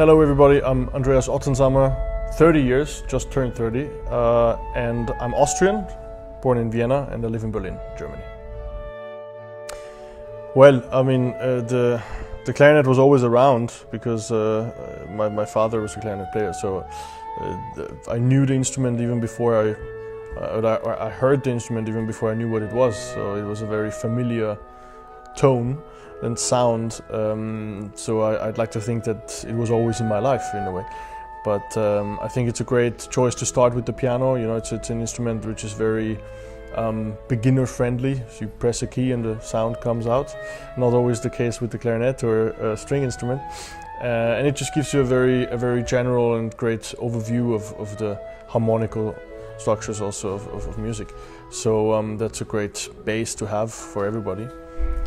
Hello everybody, I'm Andreas Ottensamer, 30 years, just turned 30, and I'm Austrian, born in Vienna, and I live in Berlin, Germany. Well, I mean, the clarinet was always around because my father was a clarinet player, so I knew the instrument even before I heard the instrument even before I knew what it was, so it was a very familiar tone and sound, so I'd like to think that it was always in my life in a way. But I think it's a great choice to start with the piano. You know, it's an instrument which is very beginner friendly. So you press a key and the sound comes out. Not always the case with the clarinet or a string instrument. And it just gives you a very general and great overview of the harmonical structures also of music. So that's a great base to have for everybody.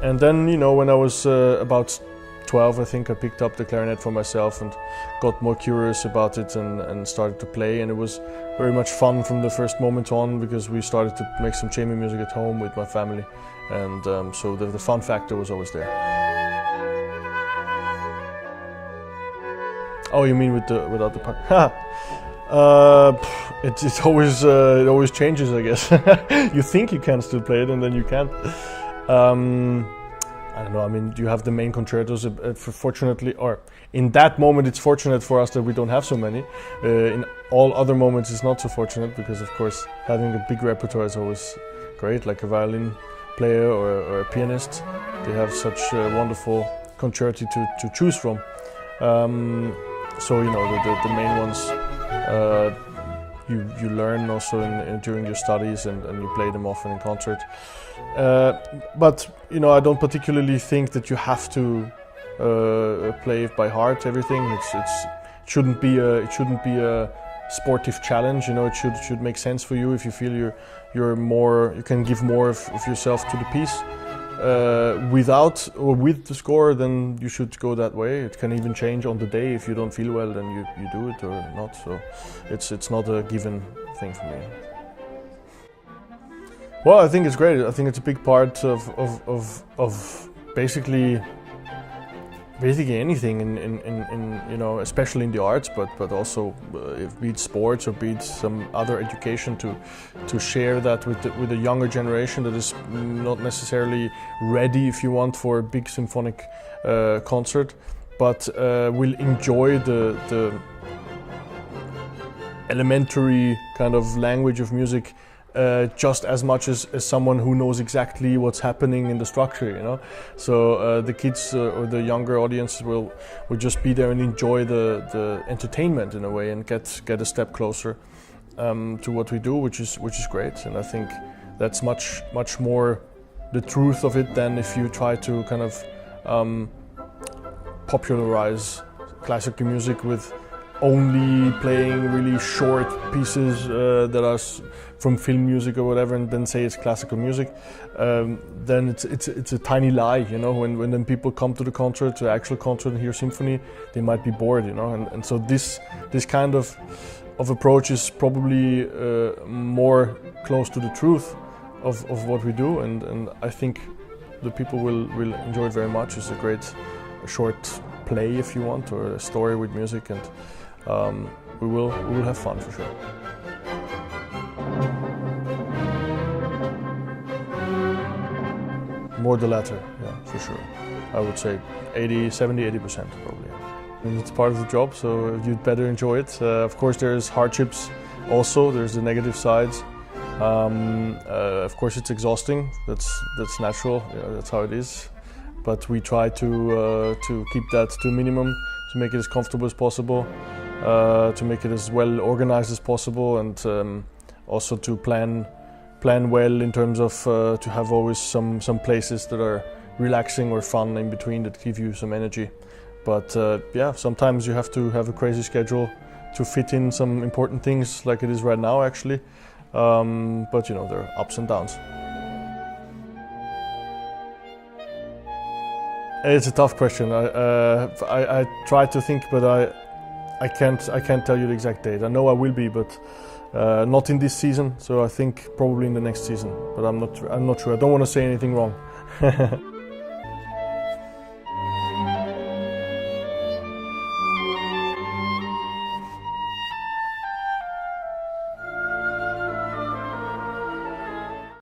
And then, you know, when I was about 12, I think I picked up the clarinet for myself and got more curious about it and started to play. And it was very much fun from the first moment on because we started to make some chamber music at home with my family. And so the fun factor was always there. Oh, you mean without the part? It always changes, I guess. You think you can still play it and then you can't. I don't know, I mean, you have the main concertos, fortunately, or in that moment it's fortunate for us that we don't have so many. In all other moments it's not so fortunate because, of course, having a big repertoire is always great, like a violin player or a pianist. They have such wonderful concerti to choose from. So, you know, the main ones you learn also during your studies and you play them often in concert. But you know, I don't particularly think that you have to play by heart everything. It shouldn't be a sportive challenge. You know, it should make sense for you if you feel you can give more of yourself to the piece. Without or with the score, then you should go that way. It can even change on the day. If you don't feel well, then you do it or not. So it's not a given thing for me. Well, I think it's great. I think it's a big part of basically anything in you know, especially in the arts, but also be it sports or be it some other education, to share that with the younger generation that is not necessarily ready, if you want, for a big symphonic concert, but will enjoy the elementary kind of language of music just as much as someone who knows exactly what's happening in the structure, you know. So the kids or the younger audience will just be there and enjoy the entertainment in a way and get a step closer to what we do, which is great. And I think that's much more the truth of it than if you try to kind of popularize classical music with only playing really short pieces that are from film music or whatever, and then say it's classical music. Then it's a tiny lie, you know. When then people come to the actual concert and hear symphony, they might be bored, you know. And so this kind of approach is probably more close to the truth of what we do, and I think the people will enjoy it very much. It's a great short play, if you want, or a story with music, and we will have fun for sure. More the latter, yeah, for sure. I would say 70-80% probably. And it's part of the job, so you'd better enjoy it. Of course, there's hardships also. There's the negative sides. Of course, it's exhausting. That's natural. Yeah, that's how it is. But we try to keep that to a minimum, to make it as comfortable as possible, to make it as well organized as possible, and also to plan well in terms of to have always some places that are relaxing or fun in between that give you some energy. But yeah, sometimes you have to have a crazy schedule to fit in some important things, like it is right now actually. But you know, there are ups and downs. It's a tough question. I try to think, but I can't tell you the exact date. I know I will be, but not in this season. So I think probably in the next season. But I'm not sure. I don't want to say anything wrong.